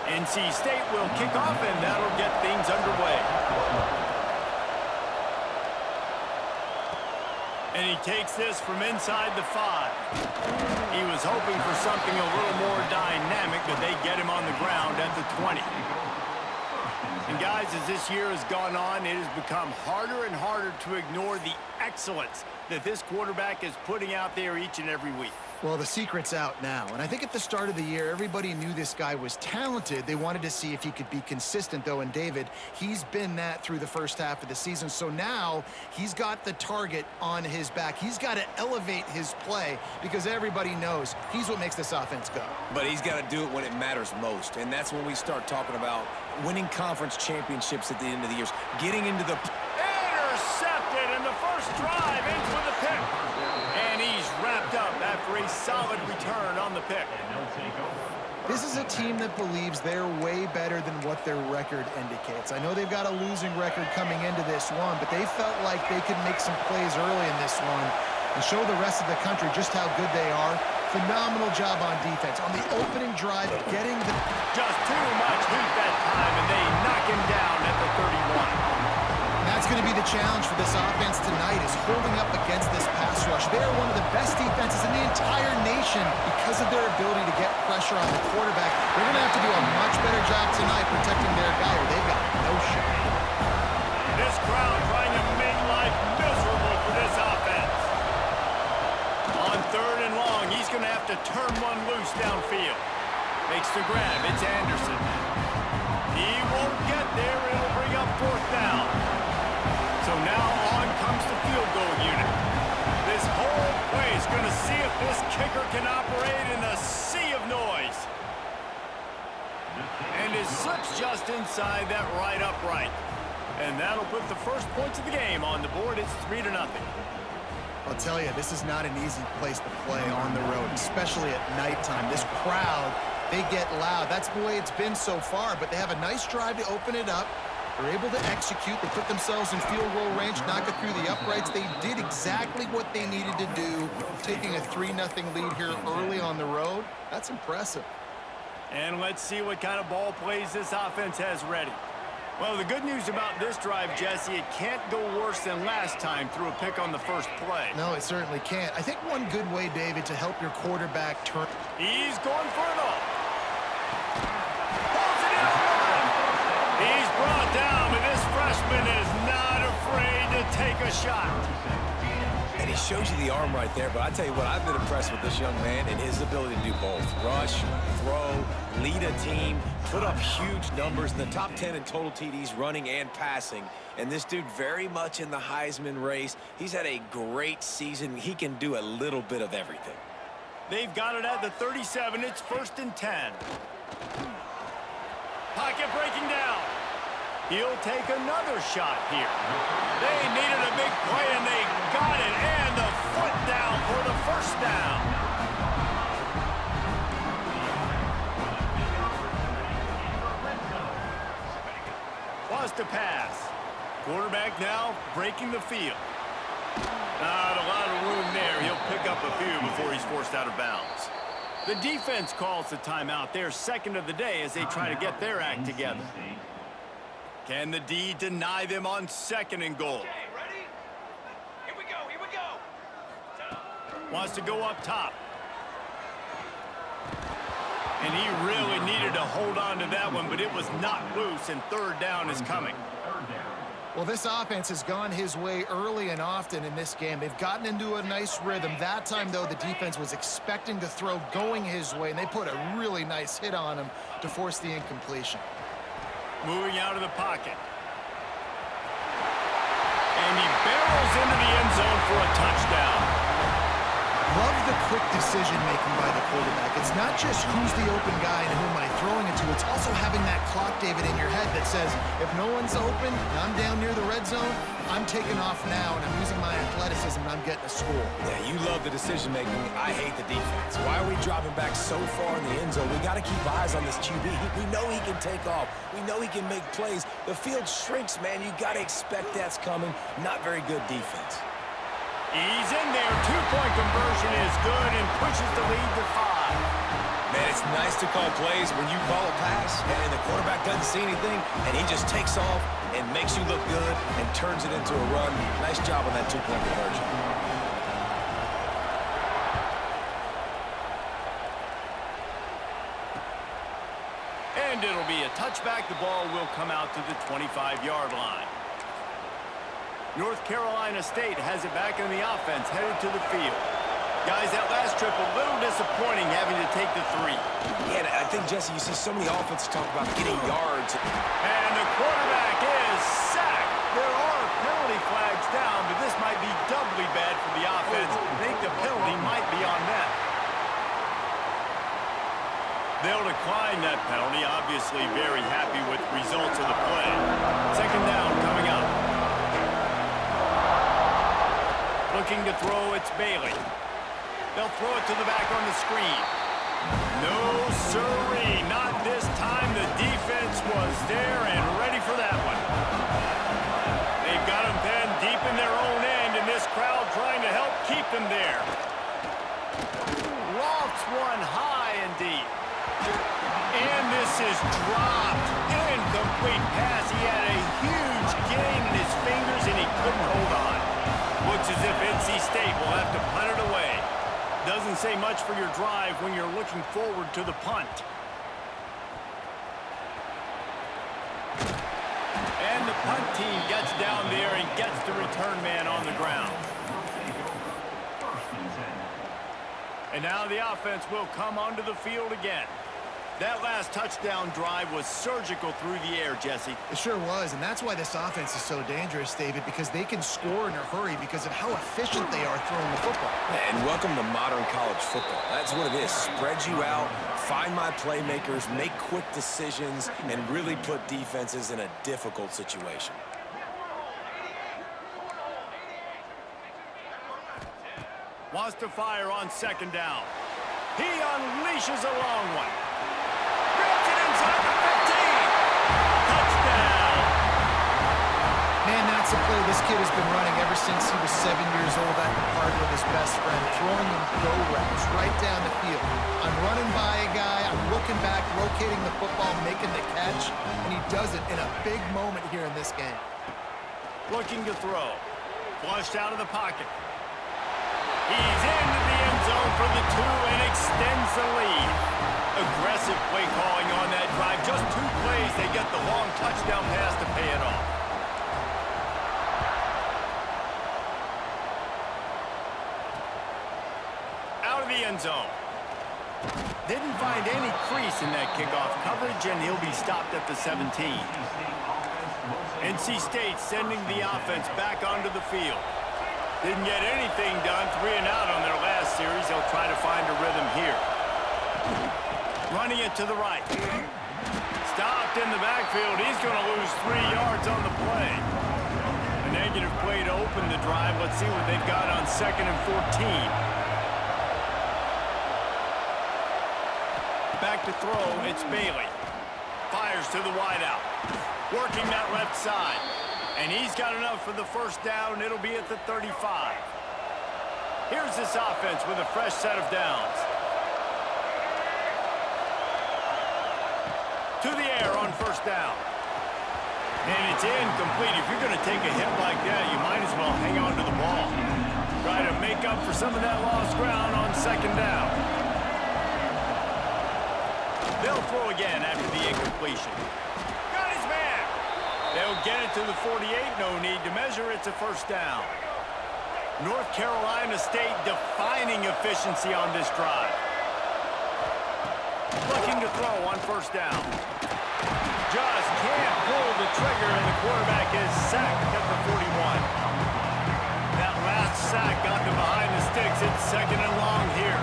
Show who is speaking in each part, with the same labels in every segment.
Speaker 1: NC State will kick off, and that'll get things underway. And he takes this from inside the 5. He was hoping for something a little more dynamic, but they get him on the ground at the 20. And guys, as this year has gone on, it has become harder and harder to ignore the excellence that this quarterback is putting out there each and every week.
Speaker 2: Well, the secret's out now, and I think at the start of the year, everybody knew this guy was talented. They wanted to see if he could be consistent, though, and David, he's been that through the first half of the season. So now he's got the target on his back. He's got to elevate his play because everybody knows he's what makes this offense go.
Speaker 3: But he's got to do it when it matters most, and that's when we start talking about winning conference championships at the end of the year, getting into the...
Speaker 1: Intercepted, and the first drive ends with a pick. And he's wrapped up after a solid return on the pick.
Speaker 2: This is a team that believes they're way better than what their record indicates. I know they've got a losing record coming into this one, but they felt like they could make some plays early in this one and show the rest of the country just how good they are. Phenomenal job on defense. On the opening drive, getting the...
Speaker 1: Just too much heat that time, and they knock him down at the 31.
Speaker 2: That's going to be the challenge for this offense tonight, is holding up against this pass rush. They are one of the best defenses in the entire nation because of their ability to get pressure on the quarterback. They're going to have to do a much better job tonight protecting their guy, or they've got no shot.
Speaker 1: This crowd trying to make life miserable for this offense. On 3rd and long, he's going to have to turn one loose downfield. Makes the grab. It's Anderson. He won't get there. It'll bring up 4th down. So now on comes the field goal unit. This whole play is going to see if this kicker can operate in a sea of noise. And it slips just inside that right upright. And that'll put the first points of the game on the board. It's 3-0.
Speaker 2: I'll tell you, this is not an easy place to play on the road, especially at nighttime. This crowd, they get loud. That's the way it's been so far, but they have a nice drive to open it up. They're able to execute. They put themselves in field goal range, knock it through the uprights. They did exactly what they needed to do, taking a 3-0 lead here early on the road. That's impressive.
Speaker 1: And let's see what kind of ball plays this offense has ready. Well, the good news about this drive, Jesse, it can't go worse than last time through a pick on the first play.
Speaker 2: No, it certainly can't. I think one good way, David, to help your quarterback turn...
Speaker 1: He's going for it all. Pulls it in. He's brought down, and this freshman is not afraid to take a shot.
Speaker 3: And he shows you the arm right there, but I tell you what, I've been impressed with this young man and his ability to do both. Rush, throw, lead a team, put up huge numbers in the top 10 in total TDs running and passing. And this dude very much in the Heisman race. He's had a great season. He can do a little bit of everything.
Speaker 1: They've got it at the 37. It's 1st and 10. Pocket breaking down. He'll take another shot here. They needed a big play, and they got it. And the foot down for the 1st down. Was to pass. Quarterback now breaking the field. Not a lot of room there. He'll pick up a few before he's forced out of bounds. The defense calls the timeout. Their 2nd of the day as they try to get their act together. Can the D deny them on 2nd and goal?
Speaker 4: Okay, ready? Here we go.
Speaker 1: Wants to go up top. And he really needed to hold on to that one, but it was knocked loose, and 3rd down is coming.
Speaker 2: Well, this offense has gone his way early and often in this game. They've gotten into a nice rhythm. That time, though, the defense was expecting to throw going his way, and they put a really nice hit on him to force the incompletion.
Speaker 1: Moving out of the pocket. And he barrels into the end zone for a touchdown.
Speaker 2: Love the quick decision-making by the quarterback. It's not just who's the open guy and who am I throwing it to. It's also having that clock, David, in your head that says, if no one's open and I'm down near the red zone, I'm taking off now, and I'm using my athleticism, and I'm getting a score.
Speaker 3: Yeah, you love the decision-making. I hate the defense. Why are we dropping back so far in the end zone? We got to keep eyes on this QB. We know he can take off. We know he can make plays. The field shrinks, man. You got to expect that's coming. Not very good defense.
Speaker 1: He's in there. 2-point conversion is good and pushes the lead to 5.
Speaker 3: And it's nice to call plays when you call a pass and the quarterback doesn't see anything and he just takes off and makes you look good and turns it into a run. Nice job on that two-point conversion.
Speaker 1: And it'll be a touchback. The ball will come out to the 25-yard line. North Carolina State has it back on the offense, headed to the field. Guys, that last trip, a little disappointing having to take the 3.
Speaker 3: Yeah, I think, Jesse, you see so many offenses talk about getting yards.
Speaker 1: And the quarterback is sacked. There are penalty flags down, but this might be doubly bad for the offense. I think the penalty might be on net. They'll decline that penalty. Obviously very happy with the results of the play. Second down coming up. Looking to throw, it's Bailey. They'll throw it to the back on the screen. No, sirree, not this time. The defense was there and ready for that one. They've got them pinned deep in their own end, and this crowd trying to help keep them there. Lofts one high and deep. And this is dropped. Incomplete pass. He had a huge gain in his fingers, and he couldn't hold on. Looks as if NC State will have to punt it away. Doesn't say much for your drive when you're looking forward to the punt. And the punt team gets down there and gets the return man on the ground. And now the offense will come onto the field again. That last touchdown drive was surgical through the air, Jesse.
Speaker 2: It sure was, and that's why this offense is so dangerous, David, because they can score in a hurry because of how efficient they are throwing the football.
Speaker 3: And welcome to modern college football. That's what it is. Spread you out, find my playmakers, make quick decisions, and really put defenses in a difficult situation.
Speaker 1: Wants to fire on second down. He unleashes a long one. Grabs it inside the 15. Touchdown.
Speaker 2: Man, that's a play this kid has been running ever since he was 7 years old at the park with his best friend, throwing him go routes right down the field. I'm running by a guy, I'm looking back, rotating the football, making the catch, and he does it in a big moment here in this game.
Speaker 1: Looking to throw. Flushed out of the pocket. He's into the end zone for the 2 and extends the lead. Aggressive play calling on that drive. Just 2 plays, they get the long touchdown pass to pay it off. Out of the end zone. Didn't find any crease in that kickoff coverage, and he'll be stopped at the 17. NC State sending the offense back onto the field. Didn't get anything done, 3 and out on their last series. They'll try to find a rhythm here. Running it to the right. Stopped in the backfield. He's going to lose 3 yards on the play. A negative play to open the drive. Let's see what they've got on 2nd and 14. Back to throw, it's Bailey. Fires to the wideout. Working that left side. And he's got enough for the first down. It'll be at the 35. Here's this offense with a fresh set of downs. To the air on first down. And it's incomplete. If you're going to take a hit like that, you might as well hang on to the ball. Try to make up for some of that lost ground on second down. They'll throw again after the incompletion. Got his man. They'll get it to the 48. No need to measure. It's a first down. North Carolina State defining efficiency on this drive. Looking to throw on first down. Just can't pull the trigger, and the quarterback is sacked at the 41. That last sack got them behind the sticks. It's 2nd and long here.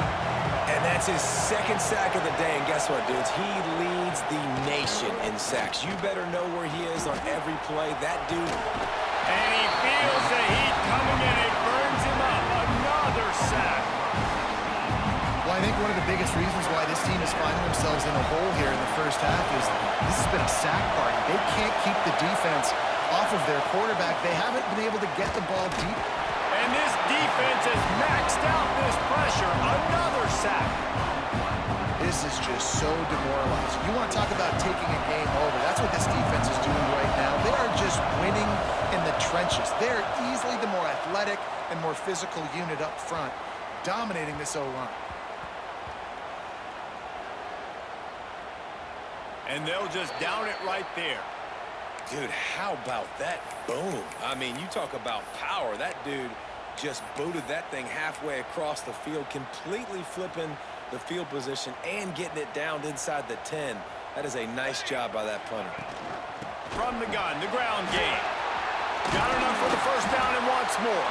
Speaker 3: And that's his 2nd sack of the day. And guess what, dudes? He leads the nation in sacks. You better know where he is on every play. That dude.
Speaker 1: And he feels the heat coming in. It burns him up. Another sack.
Speaker 2: Well, I think one of the biggest reasons why this team is finding themselves in a hole here in the first half is this has been a sack party. They can't keep the defense off of their quarterback. They haven't been able to get the ball deep.
Speaker 1: And this defense has maxed out this pressure. Another sack.
Speaker 2: This is just so demoralizing. You want to talk about taking a game over. That's what this defense is doing right now. They are just winning in the trenches. They're easily the more athletic and more physical unit up front, dominating this O-line.
Speaker 1: And they'll just down it right there.
Speaker 3: Dude, how about that boom? I mean, you talk about power. That dude just booted that thing halfway across the field, completely flipping the field position and getting it down inside the 10. That is a nice job by that punter.
Speaker 1: From the gun, the ground game. Got enough for the first down and wants more.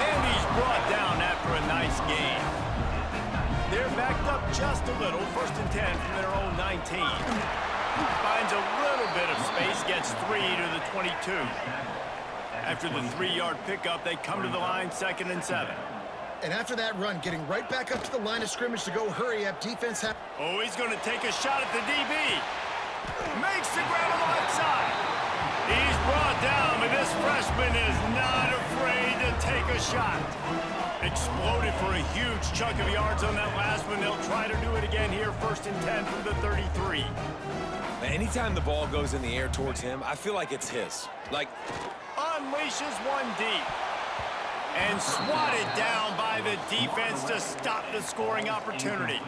Speaker 1: And he's brought down after a nice gain. They're backed up just a little. 1st and 10 from their own 19. Finds a little bit of space, gets 3 to the 22. After the 3-yard pickup, they come to the line, 2nd and 7.
Speaker 2: And after that run, getting right back up to the line of scrimmage to go hurry up, defense.
Speaker 1: Oh, he's going to take a shot at the DB. Makes the grab on the left side. He's brought down, but this freshman is not afraid to take a shot. Exploded for a huge chunk of yards on that last one. They'll try to do it again here, 1st and 10 from the 33.
Speaker 3: Anytime the ball goes in the air towards him, I feel like it's his. Like,
Speaker 1: unleashes one deep. And swatted down by the defense to stop the scoring opportunity.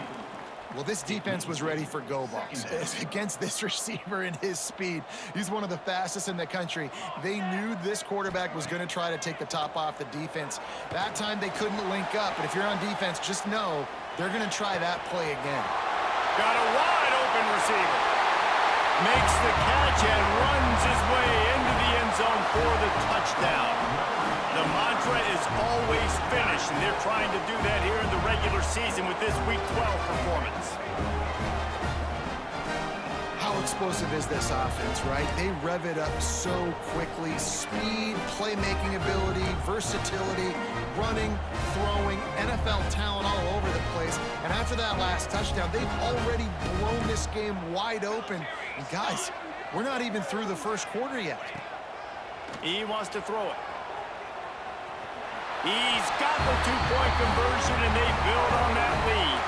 Speaker 2: Well, this defense was ready for go balls. Against this receiver and his speed, he's one of the fastest in the country. They knew this quarterback was going to try to take the top off the defense. That time they couldn't link up, but if you're on defense, just know they're going to try that play again.
Speaker 1: Got a wide open receiver. Makes the catch and runs his way into the end zone for the touchdown. The mantra is always finish, and they're trying to do that here in the regular season with this Week 12 performance.
Speaker 2: How explosive is this offense, right? They rev it up so quickly. Speed, playmaking ability, versatility, running, throwing, NFL talent all over the place. And after that last touchdown, they've already blown this game wide open. And guys, we're not even through the first quarter yet.
Speaker 1: He wants to throw it. He's got the 2-point conversion, and they build on that lead.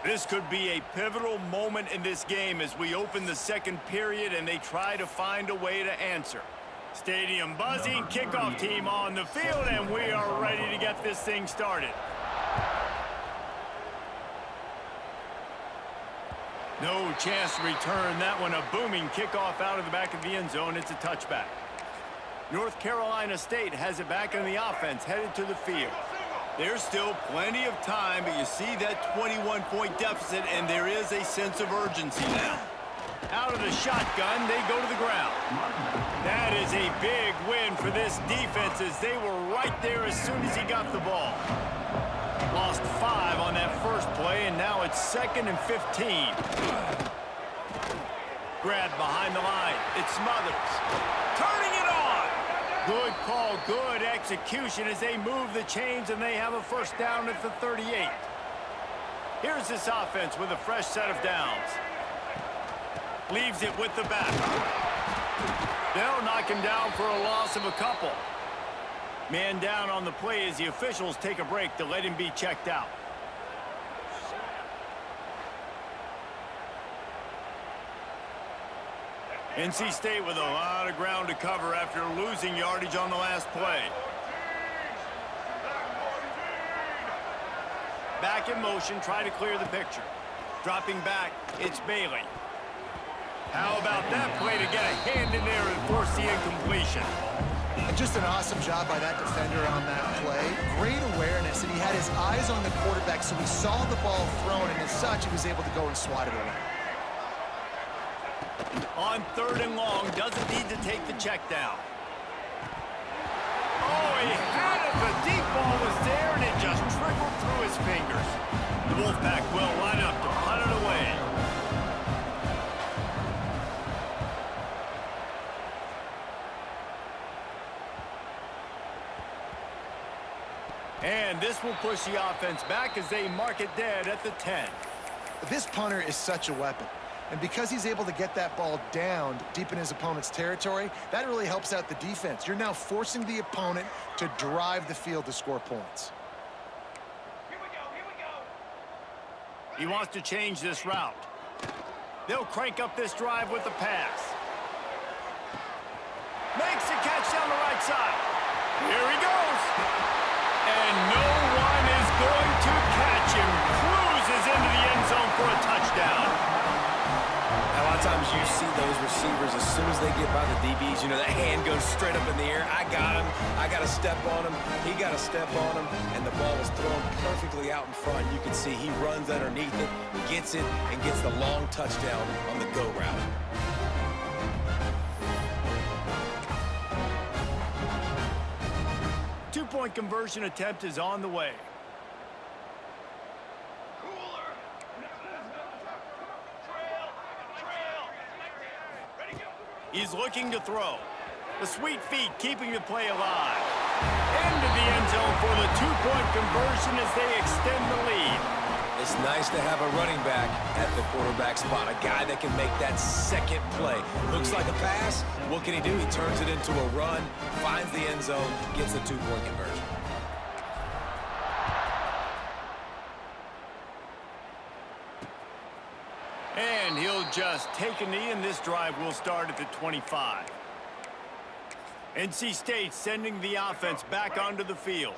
Speaker 1: This could be a pivotal moment in this game as we open the second period and they try to find a way to answer. Stadium buzzing, kickoff team on the field, and we are ready to get this thing started. No chance to return that one. A booming kickoff out of the back of the end zone. It's a touchback. North Carolina State has it back in the offense, headed to the field. There's still plenty of time, but you see that 21-point deficit, and there is a sense of urgency now. Out of the shotgun, they go to the ground. That is a big win for this defense as they were right there as soon as he got the ball. Lost 5 on that first play, and now it's 2nd and 15. Grabbed behind the line. It Smothers. Turning it on. Good call, good execution as they move the chains, and they have a first down at the 38. Here's this offense with a fresh set of downs. Leaves it with the back. They'll knock him down for a loss of a couple. Man down on the play as the officials take a break to let him be checked out. NC State with a lot of ground to cover after losing yardage on the last play. Back in motion, try to clear the picture. Dropping back, it's Bailey. How about that play to get a hand in there and force the incompletion?
Speaker 2: Just an awesome job by that defender on that play. Great awareness, and he had his eyes on the quarterback, so he saw the ball thrown, and as such, he was able to go and swat it away.
Speaker 1: On 3rd and long, doesn't need to take the check down. Oh, he had it. The deep ball was there, and it just trickled through his his fingers. The Wolfpack will line up to punt it away. And this will push the offense back as they mark it dead at the 10.
Speaker 2: This punter is such a weapon. And because he's able to get that ball down deep in his opponent's territory, that really helps out the defense. You're now forcing the opponent to drive the field to score points.
Speaker 4: Here we go, here we go.
Speaker 1: He wants to change this route. They'll crank up this drive with the pass. Makes the catch down the right side. Here he goes. And no one is going to catch him. Cruises into the end zone for a touchdown.
Speaker 3: A lot of times you see those receivers, as soon as they get by the DBs, you know, that hand goes straight up in the air. I got him. I got to step on him. He got to step on him. And the ball was thrown perfectly out in front. You can see he runs underneath it, gets it, and gets the long touchdown on the go route.
Speaker 1: Two-point conversion attempt is on the way.
Speaker 4: Cooler. Trail. Trail. Ready, go.
Speaker 1: He's looking to throw. The sweet feet keeping the play alive. Into the end zone for the two-point conversion as they extend the lead.
Speaker 3: It's nice to have a running back at the quarterback spot, a guy that can make that second play. Looks like a pass. What can he do? He turns it into a run, finds the end zone, gets a two-point conversion.
Speaker 1: And he'll just take a knee, and this drive will start at the 25. NC State sending the offense back onto the field.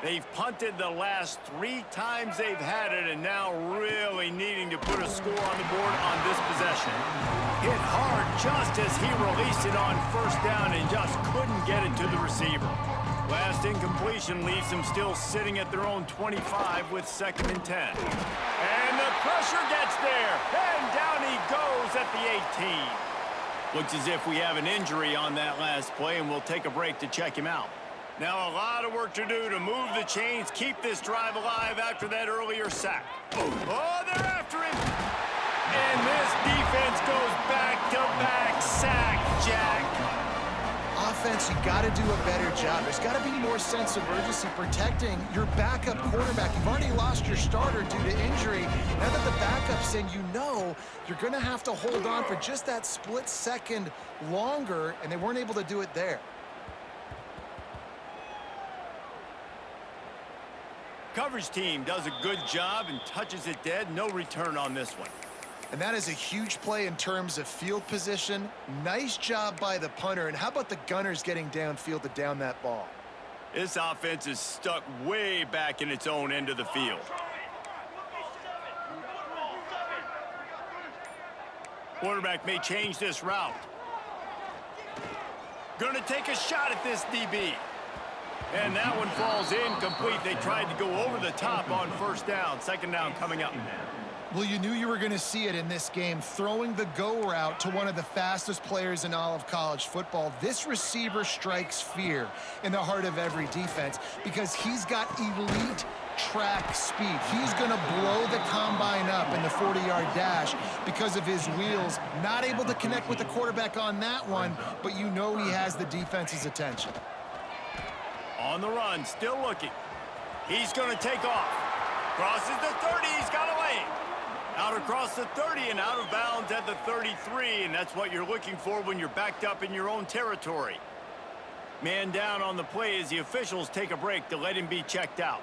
Speaker 1: They've punted the last 3 times they've had it, and now really needing to put a score on the board on this possession. Hit hard just as he released it on first down and just couldn't get it to the receiver. Last incompletion leaves them still sitting at their own 25 with 2nd and 10. And the pressure gets there, and down he goes at the 18. Looks as if we have an injury on that last play, and we'll take a break to check him out. Now a lot of work to do to move the chains, keep this drive alive after that earlier sack. Oh, they're after him. And this defense goes back-to-back sack, Jack.
Speaker 2: Offense, you got to do a better job. There's got to be more sense of urgency protecting your backup quarterback. You've already lost your starter due to injury. Now that the backup's in, you know you're going to have to hold on for just that split second longer, and they weren't able to do it there.
Speaker 1: Coverage team does a good job and touches it dead. No return on this one.
Speaker 2: And that is a huge play in terms of field position. Nice job by the punter. And how about the Gunners getting downfield to down that ball?
Speaker 1: This offense is stuck way back in its own end of the field. Quarterback may change this route. Gonna take a shot at this DB. And that one falls incomplete. They tried to go over the top on first down. 2nd down coming up.
Speaker 2: Well, you knew you were going to see it in this game, throwing the go route to one of the fastest players in all of college football. This receiver strikes fear in the heart of every defense because he's got elite track speed. He's going to blow the combine up in the 40-yard dash because of his wheels. Not able to connect with the quarterback on that one, but you know he has the defense's attention.
Speaker 1: On the run, still looking. He's going to take off. Crosses the 30, he's got a lane. Out across the 30 and out of bounds at the 33, and that's what you're looking for when you're backed up in your own territory. Man down on the play as the officials take a break to let him be checked out.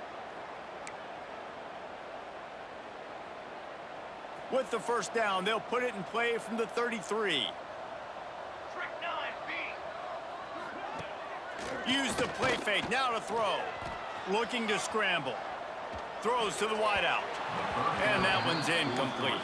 Speaker 1: With the first down, they'll put it in play from the 33. Use the play fake, now to throw. Looking to scramble. Throws to the wideout. And that one's incomplete.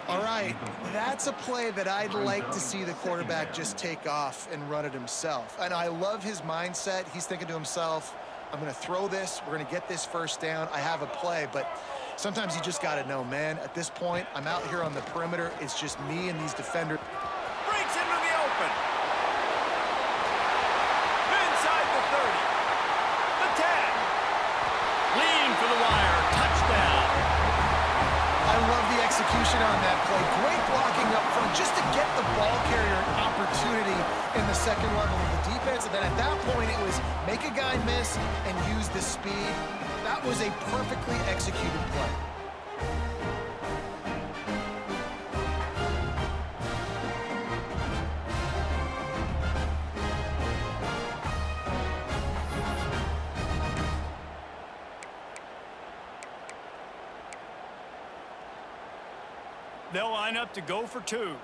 Speaker 2: All right, that's a play that I'd like to see the quarterback just take off and run it himself. And I love his mindset. He's thinking to himself, I'm going to throw this. We're going to get this first down. I have a play, but sometimes you just got to know, man, at this point, I'm out here on the perimeter. It's just me and these defenders.
Speaker 1: Breaks into the open. Inside the 30. The 10. Lean for the wire.
Speaker 2: execution on that play. Great blocking up front just to get the ball carrier an opportunity in the second level of the defense. And then at that point, it was make a guy miss and use the speed. That was a perfectly executed play.
Speaker 1: They'll line up to go for two.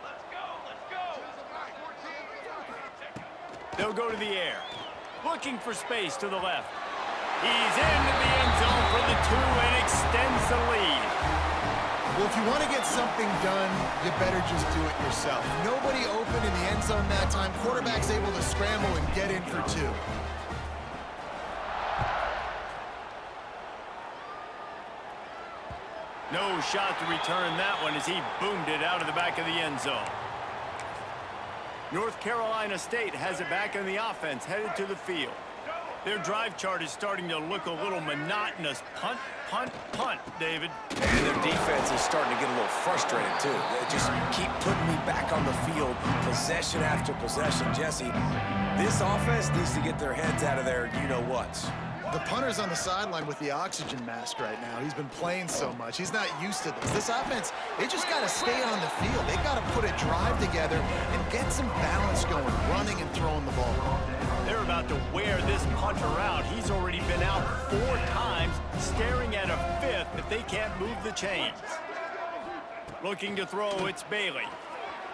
Speaker 4: Let's go, let's go.
Speaker 1: They'll go to the air. Looking for space to the left. He's into the end zone for the two and extends the lead.
Speaker 2: Well, if you want to get something done, you better just do it yourself. Nobody open in the end zone that time. Quarterback's able to scramble and get in for two.
Speaker 1: No shot to return that one as he boomed it out of the back of the end zone. North Carolina State has it back in the offense, headed to the field. Their drive chart is starting to look a little monotonous. Punt, punt, punt, David.
Speaker 3: And their defense is starting to get a little frustrated, too. They just keep putting me back on the field, possession after possession. Jesse, this offense needs to get their heads out of their you-know-whats.
Speaker 2: The punter's on the sideline with the oxygen mask right now. He's been playing so much. He's not used to this. This offense, they just got to stay on the field. They got to put a drive together and get some balance going, running and throwing the ball.
Speaker 1: They're about to wear this punter out. He's already been out 4 times, staring at a 5th if they can't move the chains. Looking to throw, it's Bailey.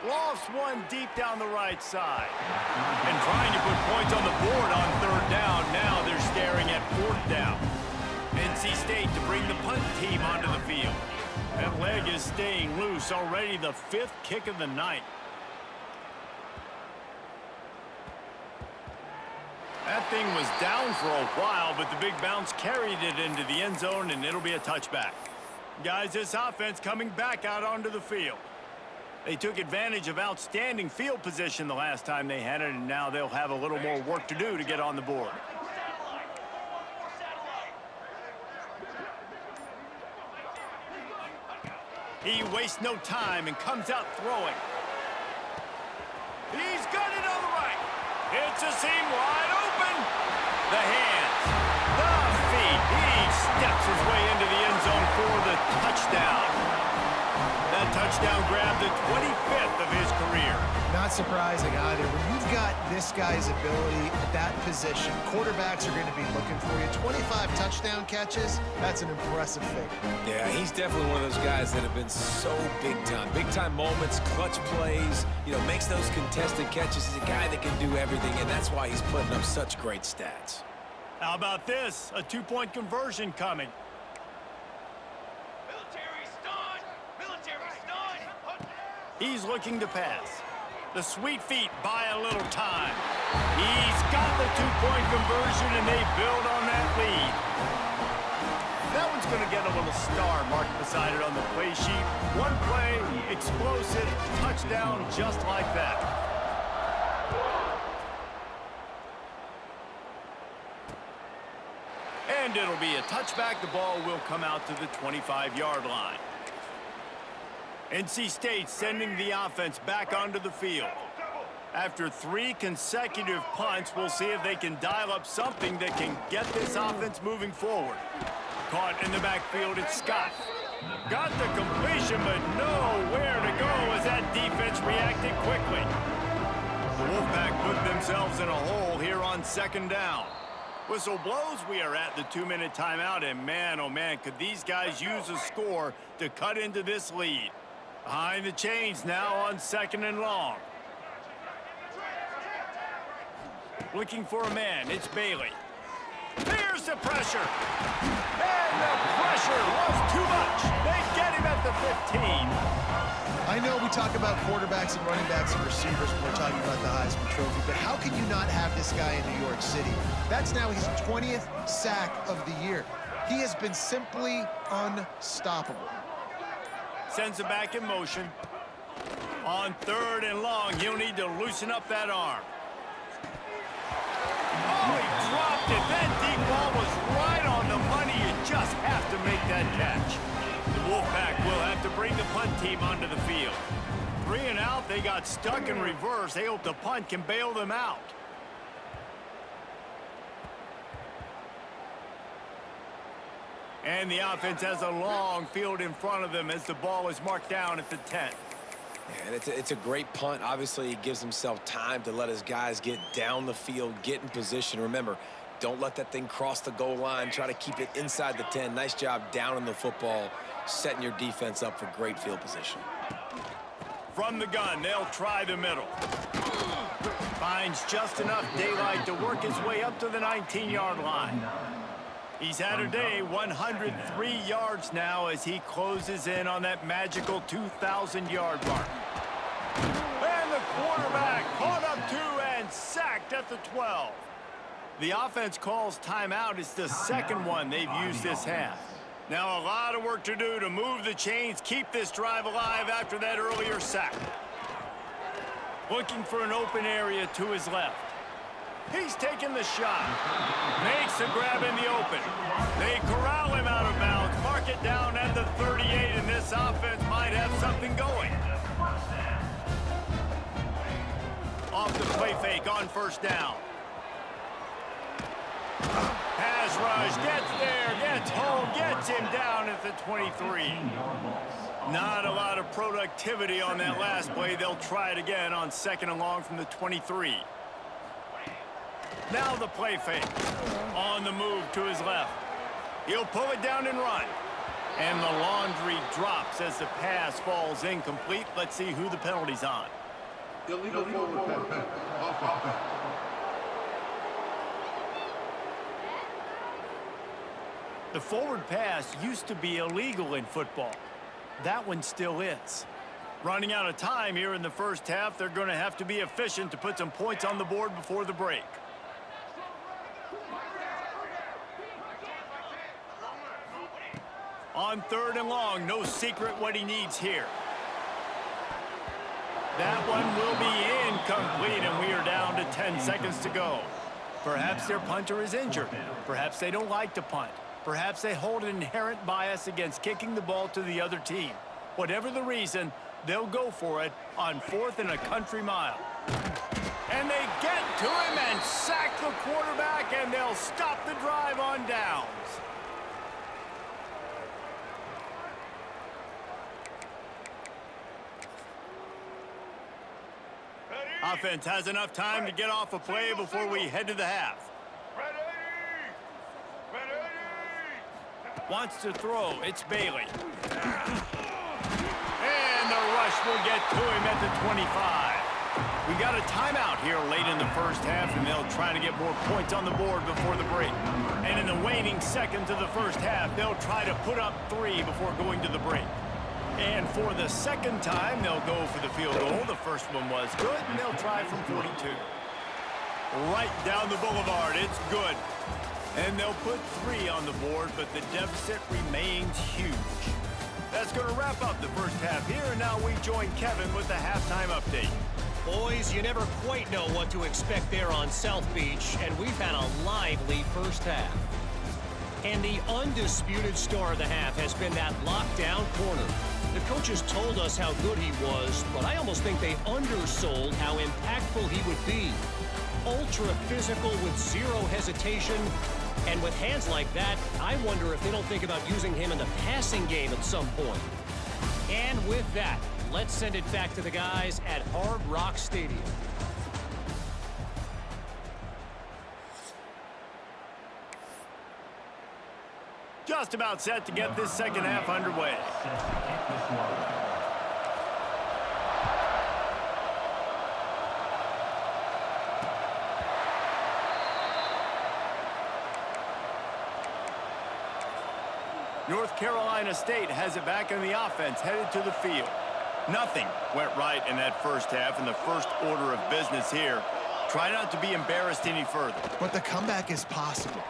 Speaker 1: Lofts one deep down the right side. And trying to put points on the board on 3rd down. Now they're staring at 4th down. NC State to bring the punt team onto the field. That leg is staying loose, already the 5th kick of the night. That thing was down for a while, but the big bounce carried it into the end zone, and it'll be a touchback. Guys, this offense coming back out onto the field. They took advantage of outstanding field position the last time they had it, and now they'll have a little more work to do to get on the board. He wastes no time and comes out throwing. He's got it on the right. It's a seam wide open. The hands, the feet. He steps his way into the end zone for the touchdown. That touchdown grabbed the 25th of his career.
Speaker 2: Not surprising either. When you've got this guy's ability at that position, quarterbacks are going to be looking for you. 25 touchdown catches, that's an impressive figure.
Speaker 3: Yeah, he's definitely one of those guys that have been so big time. Big time moments, clutch plays, you know, makes those contested catches. He's a guy that can do everything, and that's why he's putting up such great stats.
Speaker 1: How about this? A 2-point conversion coming. He's looking to pass. The sweet feet buy a little time. He's got the 2-point conversion, and they build on that lead. That one's going to get a little star marked beside it on the play sheet. One play, explosive, touchdown just like that. And it'll be a touchback. The ball will come out to the 25-yard line. NC State sending the offense back onto the field. After 3 consecutive punts, we'll see if they can dial up something that can get this offense moving forward. Caught in the backfield, it's Scott. Got the completion, but nowhere to go as that defense reacted quickly. The Wolfpack put themselves in a hole here on 2nd down. Whistle blows, we are at the 2-minute timeout, and man, oh man, could these guys use a score to cut into this lead. Behind the chains now on 2nd and long. Looking for a man, it's Bailey. There's the pressure. And the pressure was too much. They get him at the 15.
Speaker 2: I know we talk about quarterbacks and running backs and receivers when we're talking about the Heisman Trophy, but how can you not have this guy in New York City? That's now his 20th sack of the year. He has been simply unstoppable.
Speaker 1: Sends it back in motion. On 3rd and long, he'll need to loosen up that arm. Oh, he dropped it. That deep ball was right on the money. You just have to make that that catch. The Wolfpack will have to bring the punt team onto the field. 3 and out, they got stuck in reverse. They hope the punt can bail them out. And the offense has a long field in front of them as the ball is marked down at the 10.
Speaker 3: And it's a great punt. Obviously, he gives himself time to let his guys get down the field, get in position. Remember, don't let that thing cross the goal line. Try to keep it inside the 10. Nice job down in the football, setting your defense up for great field position.
Speaker 1: From the gun, they'll try the middle. Finds just enough daylight to work his way up to the 19-yard line. He's had a day, 103 yards now as he closes in on that magical 2,000-yard mark. And the quarterback caught up 2 and sacked at the 12. The offense calls timeout. It's the second one they've used this half. Now a lot of work to do to move the chains, keep this drive alive after that earlier sack. Looking for an open area to his left. He's taking the shot. Makes the grab in the open. They corral him out of bounds. Mark it down at the 38, and this offense might have something going. Off the play fake on first down. Pass rush, gets there, gets home, gets him down at the 23. Not a lot of productivity on that last play. They'll try it again on 2nd and long from the 23. Now the play fake. On the move to his left. He'll pull it down and run. And the laundry drops as the pass falls incomplete. Let's see who the penalty's on.
Speaker 5: Illegal forward pass. Offense.
Speaker 1: The forward pass used to be illegal in football. That one still is. Running out of time here in the first half, they're going to have to be efficient to put some points on the board before the break. On 3rd and long, no secret what he needs here. That one will be incomplete, and we are down to 10 seconds to go. Perhaps their punter is injured. Perhaps they don't like to punt. Perhaps they hold an inherent bias against kicking the ball to the other team. Whatever the reason, they'll go for it on 4th and a country mile. And they get to him and sack the quarterback, and they'll stop the drive on downs. Offense has enough time to get off a play before we head to the half. Wants to throw. It's Bailey. And the rush will get to him at the 25. We got a timeout here late in the first half, and they'll try to get more points on the board before the break. And in the waning seconds of the first half, they'll try to put up 3 before going to the break. And for the second time, they'll go for the field goal. The first one was good, and they'll try from 42. Right down the boulevard, it's good. And they'll put 3 on the board, but the deficit remains huge. That's going to wrap up the first half here, and now we join Kevin with the halftime update.
Speaker 6: Boys, you never quite know what to expect there on South Beach, and we've had a lively first half. And the undisputed star of the half has been that lockdown corner. The coaches told us how good he was, but I almost think they undersold how impactful he would be. Ultra physical with 0 hesitation, and with hands like that, I wonder if they don't think about using him in the passing game at some point. And with that, let's send it back to the guys at Hard Rock Stadium.
Speaker 1: Just about set to get this second half underway. North Carolina State has it back in the offense, headed to the field. Nothing went right in that first half, and the first order of business here. Try not to be embarrassed any further.
Speaker 2: But the comeback is possible.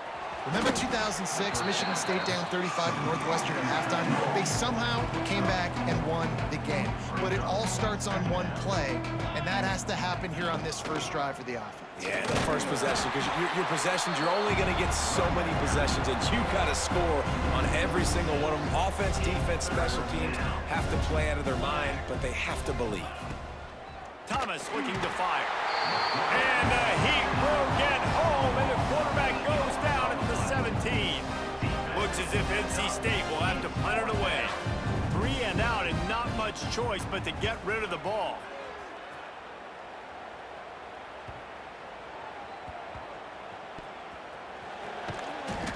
Speaker 2: Remember 2006, Michigan State down 35 to Northwestern at halftime? They somehow came back and won the game. But it all starts on one play, and that has to happen here on this first drive for the offense.
Speaker 3: Yeah, the first possession, because your possessions, you're only going to get so many possessions, and you've got to score on every single one of them. Offense, defense, special teams have to play out of their mind, but they have to believe.
Speaker 1: Thomas looking to fire. And the Heat will get home, and the quarterback goes down at the 17. Looks as if NC State will have to punt it away. 3 and out, and not much choice but to get rid of the ball.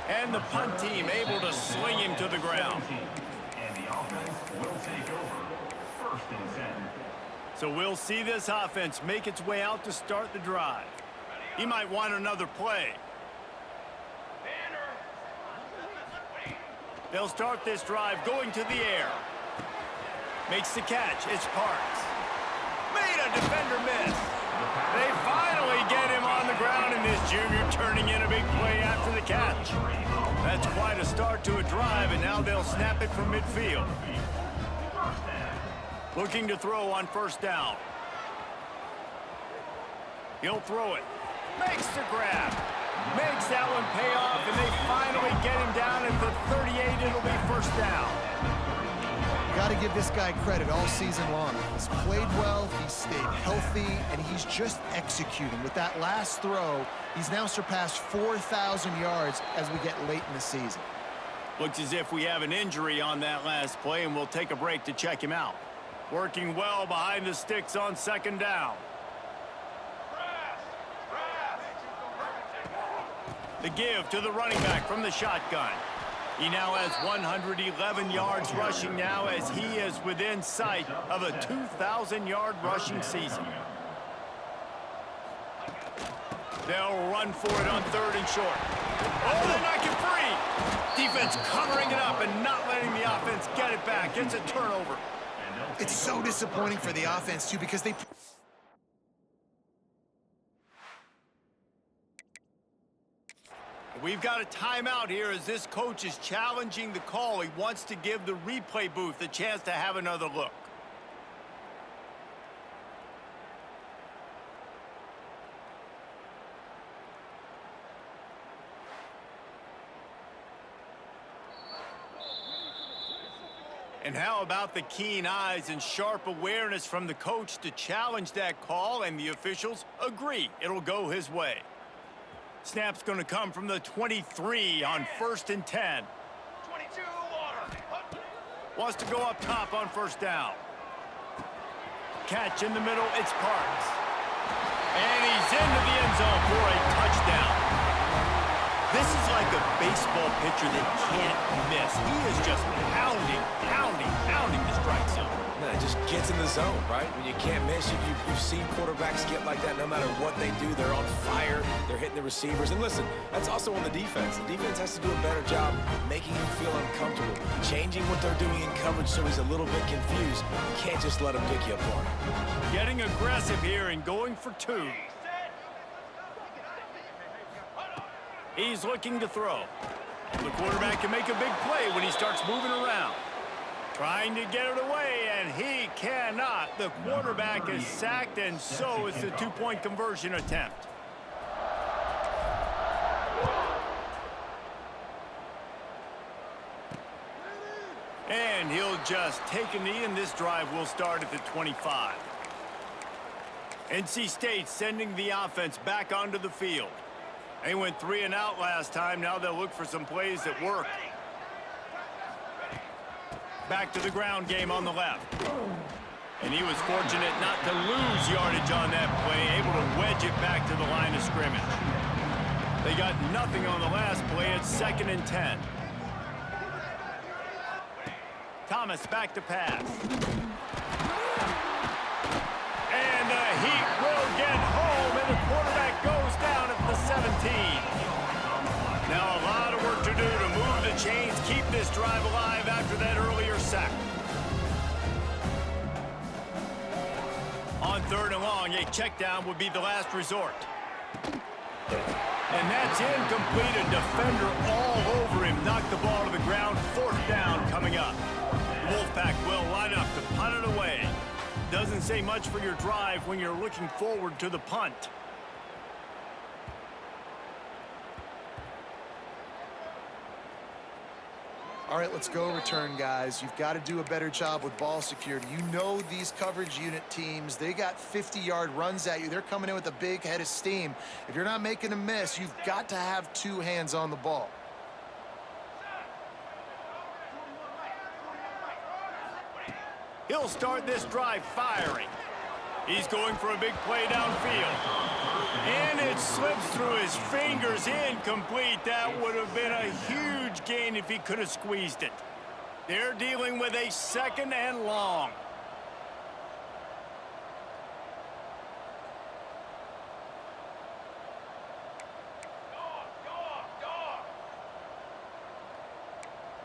Speaker 1: And the punt team able to sling him to the ground.
Speaker 4: And the offense will take over. 1st and 10.
Speaker 1: So we'll see this offense make its way out to start the drive. He might want another play. They'll start this drive going to the air. Makes the catch. It's Parks. Made a defender miss. They finally get him on the ground, and this junior turning in a big play after the catch. That's quite a start to a drive, and now they'll snap it from midfield. Looking to throw on 1st down. He'll throw it. Makes the grab. Makes that one pay off, and they finally get him down at the 38. It'll be 1st down.
Speaker 2: Got to give this guy credit all season long. He's played well, he's stayed healthy, and he's just executing. With that last throw, he's now surpassed 4,000 yards as we get late in the season.
Speaker 1: Looks as if we have an injury on that last play, and we'll take a break to check him out. Working well behind the sticks on 2nd down. The give to the running back from the shotgun. He now has 111 yards rushing now as he is within sight of a 2,000-yard rushing season. They'll run for it on 3rd and short. Oh, they're not get free. Defense covering it up and not letting the offense get it back. It's a turnover.
Speaker 2: It's so disappointing for the offense, too, because they...
Speaker 1: We've got a timeout here as this coach is challenging the call. He wants to give the replay booth a chance to have another look. And how about the keen eyes and sharp awareness from the coach to challenge that call, and the officials agree it'll go his way. Snap's going to come from the 23 on 1st and 10.
Speaker 4: 22 water.
Speaker 1: Wants to go up top on 1st down. Catch in the middle, it's Parks. And he's into the end zone for a touchdown. This is like a baseball pitcher that can't miss. He is just pounding the strike zone.
Speaker 3: No, it just gets in the zone, right? When you can't miss, you've seen quarterbacks get like that no matter what they do. They're on fire. They're hitting the receivers. And listen, that's also on the defense. The defense has to do a better job making him feel uncomfortable, changing what they're doing in coverage so he's a little bit confused. You can't just let him pick you apart.
Speaker 1: Getting aggressive here and going for 2. He's looking to throw. The quarterback can make a big play when he starts moving around. Trying to get it away, and he cannot. The quarterback is sacked, and so is the 2-point conversion attempt. And he'll just take a knee, and this drive will start at the 25. NC State sending the offense back onto the field. They went 3 and out last time. Now they'll look for some plays that work. Back to the ground game on the left. And he was fortunate not to lose yardage on that play, able to wedge it back to the line of scrimmage. They got nothing on the last play. It's 2nd and 10. Thomas back to pass. And the Heat will get home, and the quarterback goes down at the 17. Now a lot of work to do to move the chains, keep this drive alive after that earlier sack. On 3rd and long, a check down would be the last resort. And that's incomplete. A defender all over him. Knocked the ball to the ground. 4th down coming up. The Wolfpack will line up to punt it away. Doesn't say much for your drive when you're looking forward to the punt.
Speaker 2: All right, let's go return, guys. You've got to do a better job with ball security. You know these coverage unit teams, they got 50-yard runs at you. They're coming in with a big head of steam. If you're not making a miss, you've got to have 2 hands on the ball.
Speaker 1: He'll start this drive firing. He's going for a big play downfield. And it slips through his fingers, incomplete. That would have been a huge gain if he could have squeezed it. They're dealing with a 2nd and long.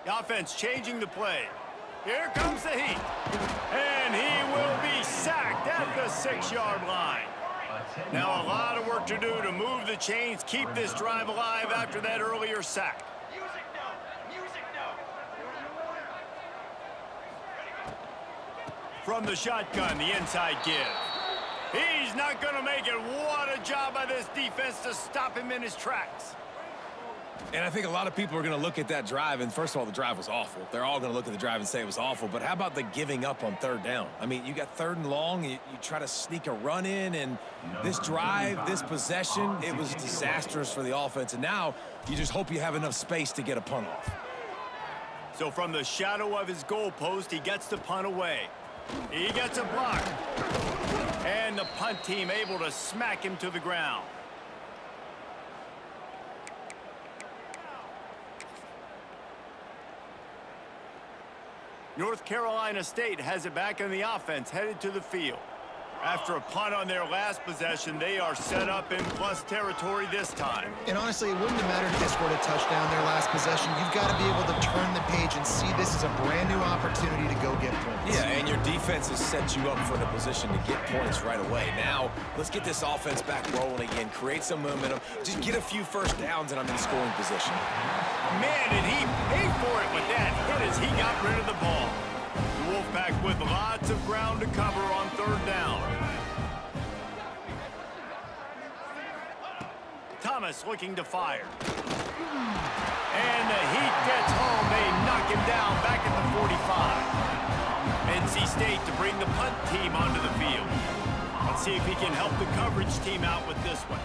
Speaker 1: The offense changing the play. Here comes the heat. And he will be sacked at the 6-yard line. Now a lot of work to do to move the chains, keep this drive alive after that earlier sack. From the shotgun, the inside give. He's not going to make it. What a job by this defense to stop him in his tracks.
Speaker 3: And I think a lot of people are going to look at that drive, and first of all, the drive was awful. They're all going to look at the drive and say it was awful, but how about the giving up on 3rd down? I mean, you got 3rd and long, you try to sneak a run in, and this drive, this possession, it was disastrous for the offense, and now you just hope you have enough space to get a punt off.
Speaker 1: So from the shadow of his goalpost, he gets the punt away. He gets a block. And the punt team able to smack him to the ground. North Carolina State has it back in the offense, headed to the field. After a punt on their last possession, they are set up in plus territory this time.
Speaker 2: And honestly, it wouldn't have mattered if they scored a touchdown their last possession. You've got to be able to turn the page and see this as a brand new opportunity to go get points.
Speaker 3: Yeah, and your defense has set you up for the position to get points right away. Now, let's get this offense back rolling again, create some momentum, just get a few first downs, and I'm in scoring position.
Speaker 1: Man, did he pay for it with that hit as he got rid of the ball. The Wolfpack with lots of ground to cover on 3rd down. Thomas looking to fire. And the heat gets home. They knock him down back at the 45. NC State to bring the punt team onto the field. Let's see if he can help the coverage team out with this one.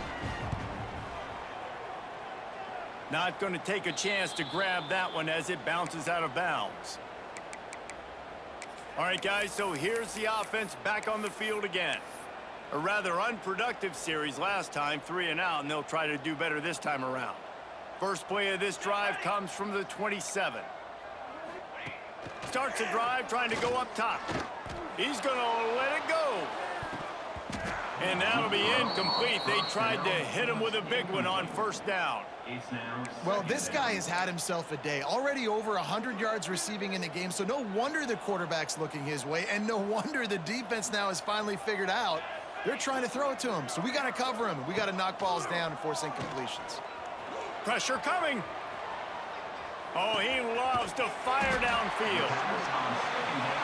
Speaker 1: Not going to take a chance to grab that one as it bounces out of bounds. All right, guys, so here's the offense back on the field again. A rather unproductive series last time, 3 and out, and they'll try to do better this time around. First play of this drive comes from the 27. Starts the drive trying to go up top. He's going to let it go. And that'll be incomplete. They tried to hit him with a big one on 1st down.
Speaker 2: Well, this guy has had himself a day. Already over 100 yards receiving in the game, so no wonder the quarterback's looking his way, and no wonder the defense now has finally figured out they're trying to throw it to him. So we got to cover him. We got to knock balls down and force incompletions.
Speaker 1: Pressure coming. Oh, he loves to fire downfield.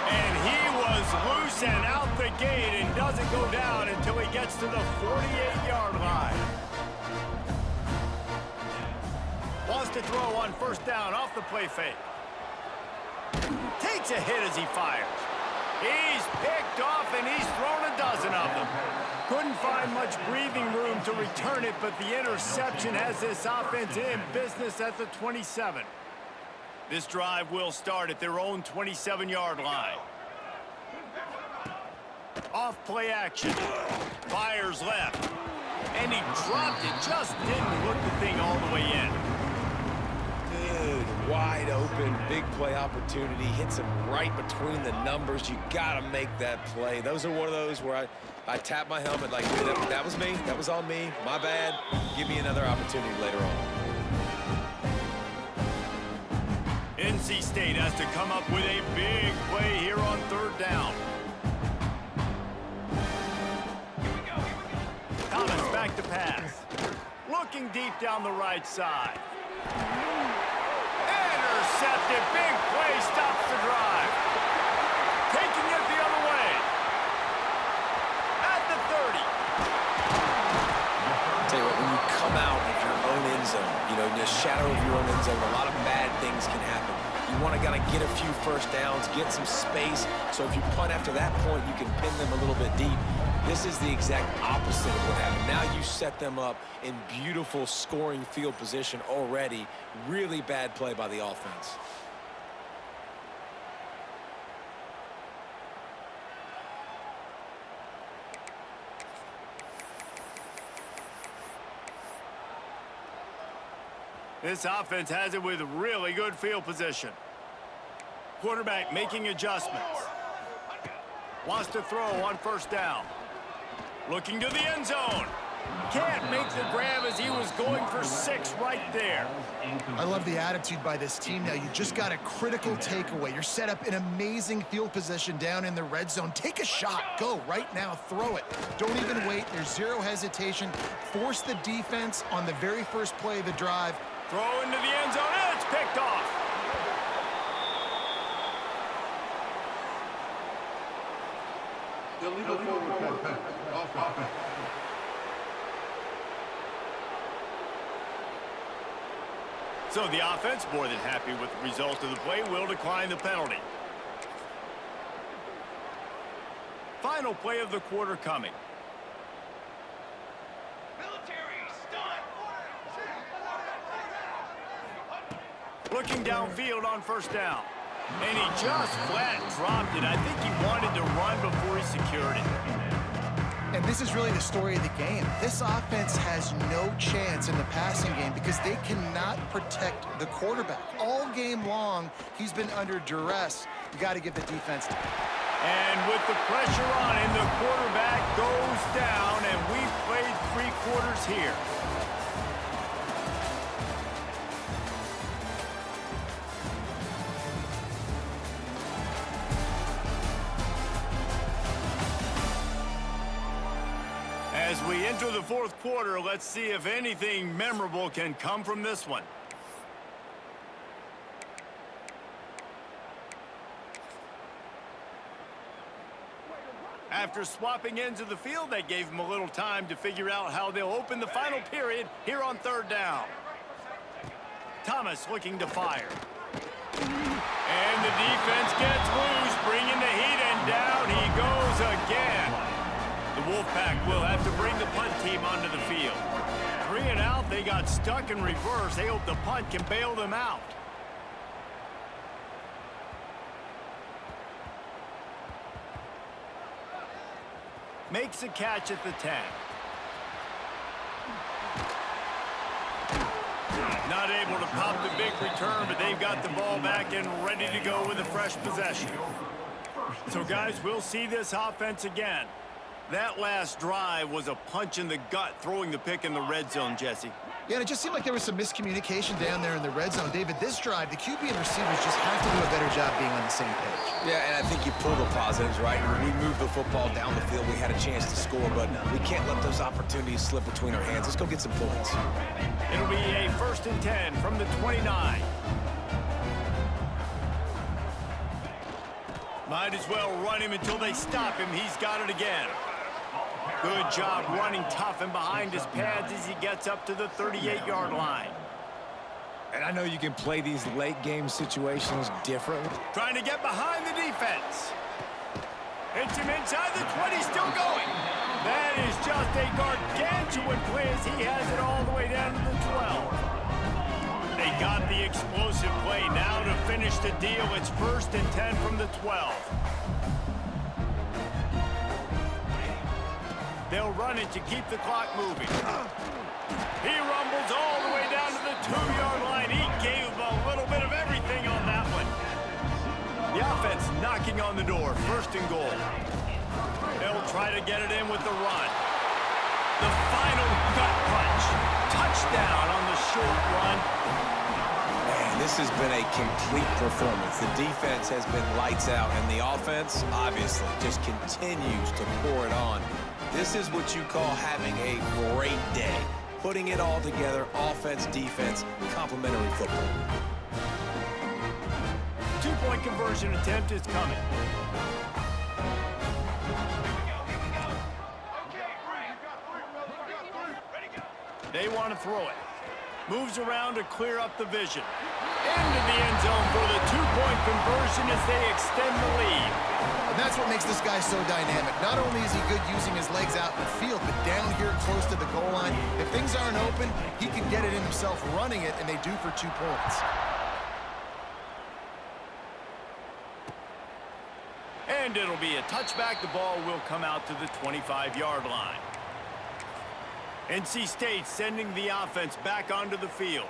Speaker 1: And he was loose and out the gate and doesn't go down until he gets to the 48-yard line. Wants to throw on 1st down off the play fake. Takes a hit as he fires. He's picked off and he's thrown a dozen of them. Couldn't find much breathing room to return it, but the interception has this offense in business at the 27. This drive will start at their own 27-yard line. Off play action. Fires left. And he dropped it. Just didn't look the thing all the way in.
Speaker 3: Dude, wide open, big play opportunity. Hits him right between the numbers. You got to make that play. Those are one of those where I tap my helmet like, dude, that was me. That was on me. My bad. Give me another opportunity later on.
Speaker 1: NC State has to come up with a big play here on 3rd down. Thomas back to pass. Looking deep down the right side. Intercepted. Big play stops the drive. Taking it the other way. At the 30.
Speaker 3: Tell you what, when you come out of your own end zone, you know, in the shadow of your own end zone, a lot of bad things can happen. You want to kind of get a few first downs, get some space, so if you punt after that point, you can pin them a little bit deep. This is the exact opposite of what happened. Now you set them up in beautiful scoring field position already. Really bad play by the offense.
Speaker 1: This offense has it with really good field position. Quarterback making adjustments. Wants to throw on first down. Looking to the end zone. Can't make the grab as he was going for 6 right there.
Speaker 2: I love the attitude by this team now. You just got a critical takeaway. You're set up in amazing field position down in the red zone. Take a shot. Go right now. Throw it. Don't even wait. There's zero hesitation. Force the defense on the very first play of the drive.
Speaker 1: Throw into the end zone, and it's picked off.
Speaker 5: Illegal forward pass. Offense.
Speaker 1: So the offense, more than happy with the result of the play, will decline the penalty. Final play of the quarter coming. Looking downfield on first down. And he just flat dropped it. I think he wanted to run before he secured it.
Speaker 2: And this is really the story of the game. This offense has no chance in the passing game because they cannot protect the quarterback. All game long, he's been under duress. You got to give the defense.
Speaker 1: And with the pressure on him, the quarterback goes down, and we've played 3 quarters here. As we enter the 4th quarter, let's see if anything memorable can come from this one. After swapping ends of the field, that gave them a little time to figure out how they'll open the final period here on 3rd down. Thomas looking to fire. And the defense gets loose, bringing the heat, and down he goes again. The Wolfpack will have to bring the punt team onto the field. 3 and out, they got stuck in reverse. They hope the punt can bail them out. Makes a catch at the 10. Not able to pop the big return, but they've got the ball back and ready to go with a fresh possession. So, guys, we'll see this offense again. That last drive was a punch in the gut, throwing the pick in the red zone, Jesse.
Speaker 2: Yeah, and it just seemed like there was some miscommunication down there in the red zone. David, this drive, the QB and receivers just have to do a better job being on the same page.
Speaker 3: Yeah, and I think you pull the positives, right? When we moved the football down the field, we had a chance to score, but we can't let those opportunities slip between our hands. Let's go get some points.
Speaker 1: It'll be a 1st and 10 from the 29. Might as well run him until they stop him. He's got it again. Good job running tough and behind his pads as he gets up to the 38-yard line.
Speaker 3: And I know you can play these late game situations differently.
Speaker 1: Trying to get behind the defense. Hits him inside the 20, still going. That is just a gargantuan play as he has it all the way down to the 12. They got the explosive play. Now to finish the deal, it's 1st and 10 from the 12. They'll run it to keep the clock moving. He rumbles all the way down to the 2-yard line. He gave a little bit of everything on that one. The offense knocking on the door. 1st and goal. They'll try to get it in with the run. The final gut punch. Touchdown on the short run.
Speaker 3: Man, this has been a complete performance. The defense has been lights out, and the offense, obviously, just continues to pour it on. This is what you call having a great day. Putting it all together, offense, defense, complementary football.
Speaker 1: 2-point conversion attempt is coming. They want to throw it. Moves around to clear up the vision. Into the end zone for the 2 conversion as they extend the lead.
Speaker 2: And that's what makes this guy so dynamic. Not only is he good using his legs out in the field, but down here close to the goal line, if things aren't open, he can get it in himself running it, and they do for 2 points.
Speaker 1: And it'll be a touchback. The ball will come out to the 25-yard line. NC State sending the offense back onto the field.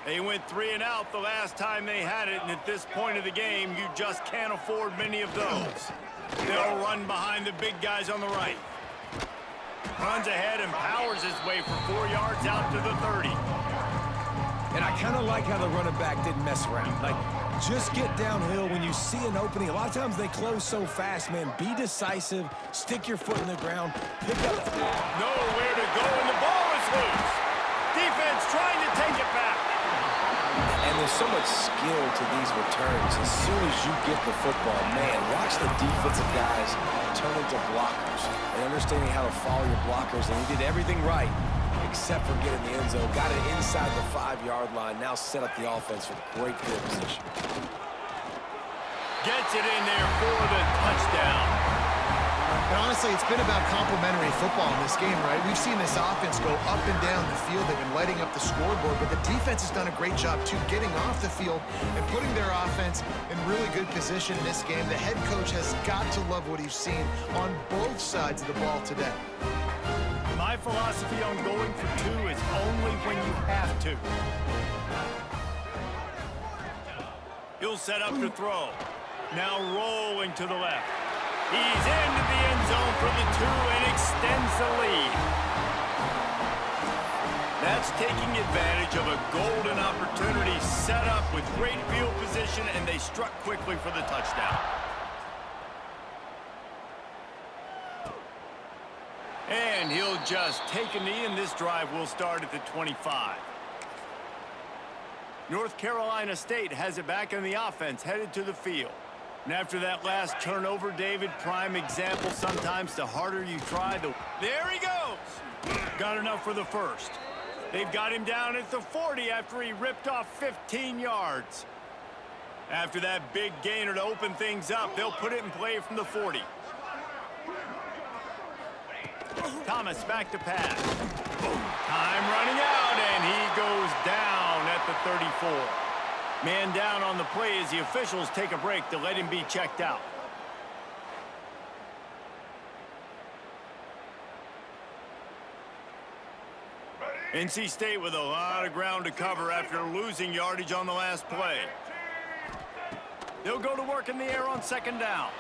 Speaker 1: They went 3 and out the last time they had it, and at this point of the game, you just can't afford many of those. They'll run behind the big guys on the right. Runs ahead and powers his way for 4 yards out to the 30.
Speaker 3: And I kind of like how the running back didn't mess around. Like, just get downhill when you see an opening. A lot of times they close so fast, man. Be decisive, stick your foot in the ground, pick up.
Speaker 1: Nowhere to go, and the ball is loose. Defense trying to take it back.
Speaker 3: And there's so much skill to these returns. As soon as you get the football, man, watch the defensive guys turn into blockers and understanding how to follow your blockers. And he did everything right except for getting the end zone. Got it inside the 5-yard line. Now set up the offense for great field position.
Speaker 1: Gets it in there for the touchdown.
Speaker 2: And honestly, it's been about complementary football in this game, right? We've seen this offense go up and down the field. They've been lighting up the scoreboard, but the defense has done a great job, too, getting off the field and putting their offense in really good position in this game. The head coach has got to love what he's seen on both sides of the ball today.
Speaker 1: My philosophy on going for 2 is only when you have to. He'll set up to throw. Now rolling to the left. He's into the end zone for the 2 and extends the lead. That's taking advantage of a golden opportunity set up with great field position, and they struck quickly for the touchdown. And he'll just take a knee, and this drive will start at the 25. North Carolina State has it back in the offense, headed to the field. And after that last turnover, David, prime example, sometimes the harder you try, there he goes! Got enough for the first. They've got him down at the 40 after he ripped off 15 yards. After that big gainer to open things up, they'll put it in play from the 40. Thomas back to pass. Time running out, and he goes down at the 34. Man down on the play as the officials take a break to let him be checked out. NC State with a lot of ground to cover after losing yardage on the last play. They'll go to work in the air on 2nd down.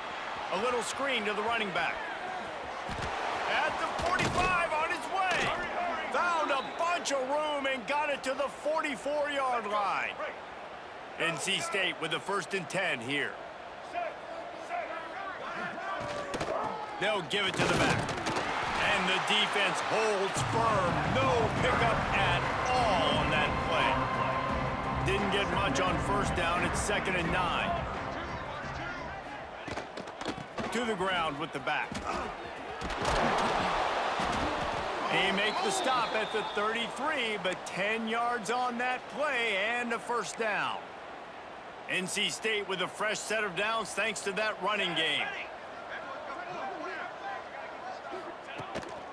Speaker 1: A little screen to the running back. At the 45 on his way. Found a bunch of room and got it to the 44-yard line. NC State with the 1st and 10 here. They'll give it to the back. And the defense holds firm. No pickup at all on that play. Didn't get much on 1st down. It's 2nd and 9. To the ground with the back. He makes the stop at the 33, but 10 yards on that play and a 1st down. NC State with a fresh set of downs thanks to that running game.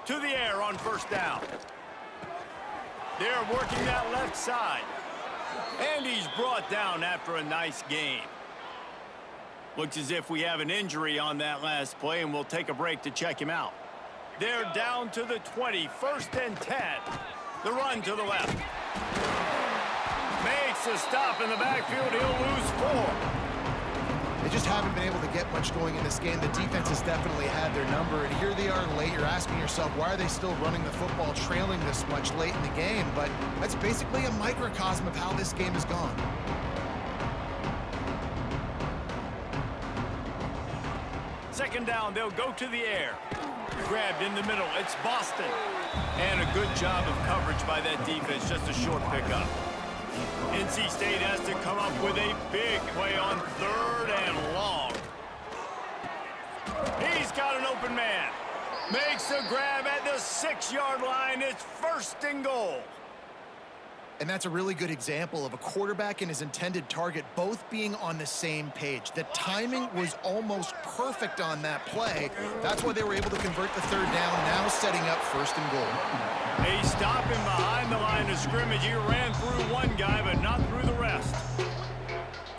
Speaker 1: To the air on 1st down. They're working that left side. And he's brought down after a nice game. Looks as if we have an injury on that last play, and we'll take a break to check him out. They're down to the 20, 1st and 10. The run to the left. Makes a stop in the backfield. He'll lose 4.
Speaker 2: They just haven't been able to get much going in this game. The defense has definitely had their number, and here they are late. You're asking yourself, why are they still running the football, trailing this much late in the game? But that's basically a microcosm of how this game has gone.
Speaker 1: Second down, they'll go to the air. Grabbed in the middle. It's Boston. And a good job of coverage by that defense. Just a short pickup. NC State has to come up with a big play on 3rd and long. He's got an open man. Makes a grab at the 6-yard line. It's 1st and goal.
Speaker 2: And that's a really good example of a quarterback and his intended target both being on the same page. The timing was almost perfect on that play. That's why they were able to convert the third down, now setting up 1st and goal.
Speaker 1: They stop him behind the line of scrimmage. He ran through one guy, but not through the rest.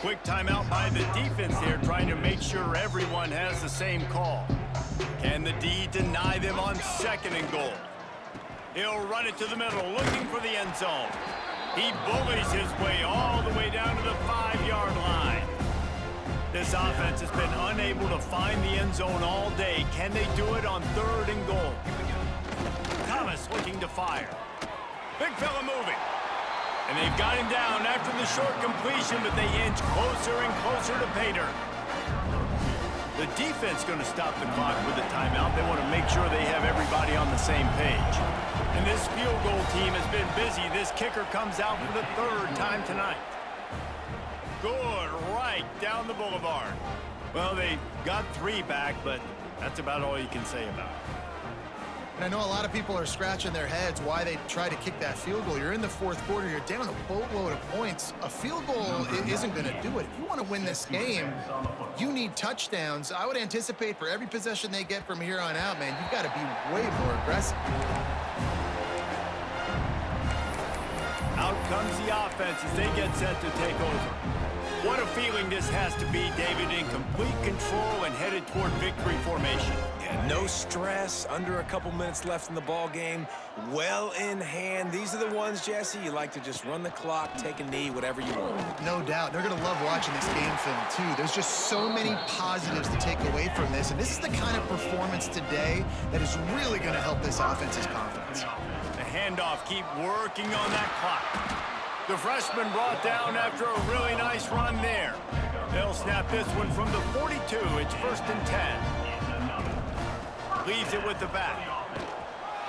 Speaker 1: Quick timeout by the defense there, trying to make sure everyone has the same call. Can the D deny them on 2nd and goal? He'll run it to the middle, looking for the end zone. He bullies his way all the way down to the 5-yard line. This offense has been unable to find the end zone all day. Can they do it on 3rd and goal? Thomas looking to fire. Big fella moving. And they've got him down after the short completion, but they inch closer and closer to pay dirt. The defense going to stop the clock with a timeout. They want to make sure they have everybody on the same page. And this field goal team has been busy. This kicker comes out for the 3rd time tonight. Good, right down the boulevard. Well, they got 3 back, but that's about all you can say about it.
Speaker 2: And I know a lot of people are scratching their heads why they try to kick that field goal. You're in the 4th quarter. You're down a boatload of points. A field goal isn't going to do it. If you want to win this game, you need touchdowns. I would anticipate for every possession they get from here on out, man, you've got to be way more aggressive.
Speaker 1: Out comes the offense as they get set to take over. What a feeling this has to be, David, in complete control and headed toward victory formation.
Speaker 3: Yeah, no stress, under a couple minutes left in the ball game, well in hand. These are the ones, Jesse, you like to just run the clock, take a knee, whatever you want.
Speaker 2: No doubt. They're going to love watching this game film, too. There's just so many positives to take away from this, and this is the kind of performance today that is really going to help this offense's confidence.
Speaker 1: The handoff, keep working on that clock. The freshman brought down after a really nice run there. They'll snap this one from the 42. It's 1st and 10. Leaves it with the back.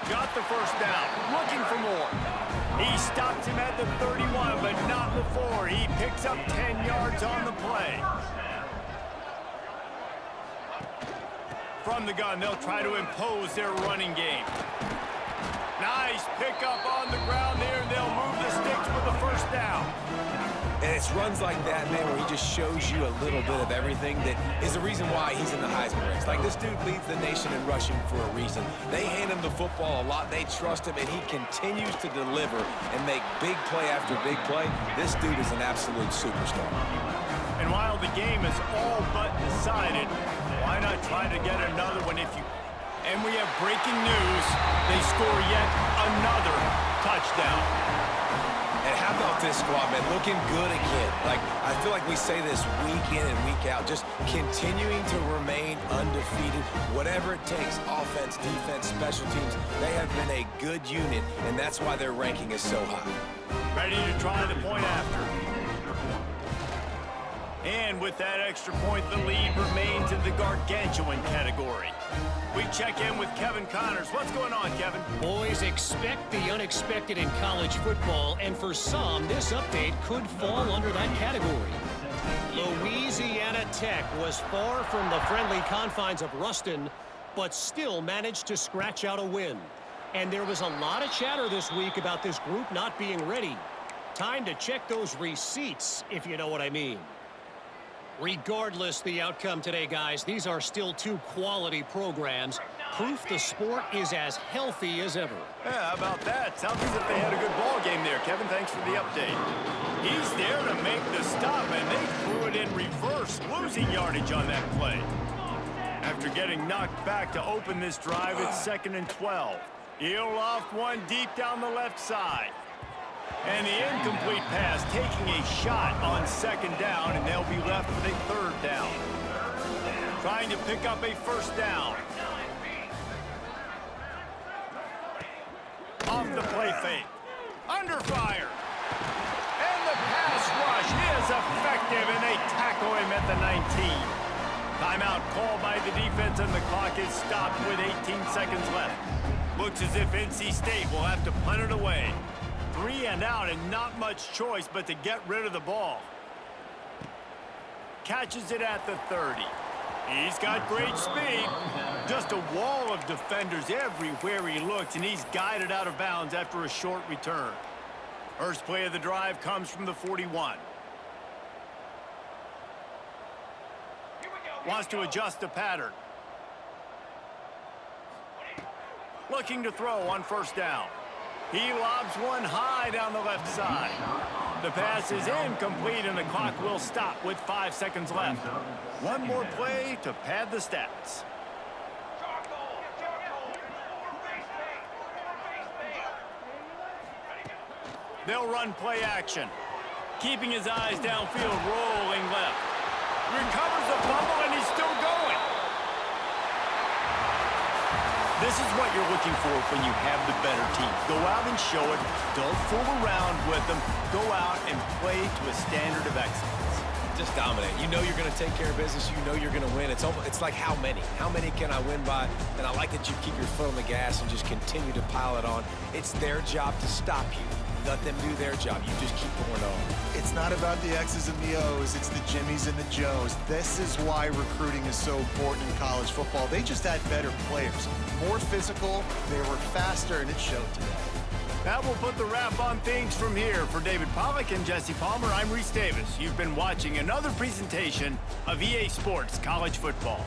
Speaker 1: Got the 1st down. Looking for more. He stops him at the 31, but not before. He picks up 10 yards on the play. From the gun, they'll try to impose their running game. Nice pickup on the ground there, and they'll move the sticks for the 1st down.
Speaker 3: And it's runs like that, man, where he just shows you a little bit of everything that is the reason why he's in the Heisman race. Like, this dude leads the nation in rushing for a reason. They hand him the football a lot. They trust him, and he continues to deliver and make big play after big play. This dude is an absolute superstar.
Speaker 1: And while the game is all but decided, why not try to get another one if you... And we have breaking news. They score yet another touchdown.
Speaker 3: And how about this squad, man? Looking good again. Like, I feel like we say this week in and week out, just continuing to remain undefeated. Whatever it takes, offense, defense, special teams, they have been a good unit, and that's why their ranking is so high.
Speaker 1: Ready to try the point after. And with that extra point, the lead remains in the gargantuan category. We check in with Kevin Connors. What's going on, Kevin?
Speaker 6: Boys, expect the unexpected in college football, and for some, this update could fall under that category. Louisiana Tech was far from the friendly confines of Ruston, but still managed to scratch out a win. And there was a lot of chatter this week about this group not being ready. Time to check those receipts, if you know what I mean. Regardless the outcome today, guys, these are still 2 quality programs. Proof the sport is as healthy as ever.
Speaker 1: Yeah, how about that? Sounds as if they had a good ball game there. Kevin, thanks for the update. He's there to make the stop, and they threw it in reverse, losing yardage on that play. After getting knocked back to open this drive, it's 2nd and 12. He'll loft one deep down the left side. And the incomplete pass taking a shot on 2nd down, and they'll be left with a 3rd down. Trying to pick up a 1st down. Off the play fake. Under fire. And the pass rush is effective, and they tackle him at the 19. Timeout called by the defense, and the clock is stopped with 18 seconds left. Looks as if NC State will have to punt it away. 3 and out, and not much choice but to get rid of the ball. Catches it at the 30. He's got great speed. Just a wall of defenders everywhere he looks, and he's guided out of bounds after a short return. First play of the drive comes from the 41. Wants to adjust the pattern. Looking to throw on first down. He lobs one high down the left side. The pass is incomplete, and the clock will stop with 5 seconds left. One more play to pad the stats. They'll run play action. Keeping his eyes downfield, rolling left. Recovers the fumble, and he's still going. This is what you're looking for when you have the better team. Go out and show it. Don't fool around with them. Go out and play to a standard of excellence.
Speaker 3: Just dominate. You know you're going to take care of business. You know you're going to win. It's like how many? How many can I win by? And I like that you keep your foot on the gas and just continue to pile it on. It's their job to stop you. Let them do their job. You just keep going on.
Speaker 2: It's not about the X's and the O's. It's the Jimmies and the Joes. This is why recruiting is so important in college football. They just had better players. More physical, they were faster, and it showed today.
Speaker 1: That will put the wrap on things from here. For David Pollack and Jesse Palmer, I'm Reese Davis. You've been watching another presentation of EA Sports College Football.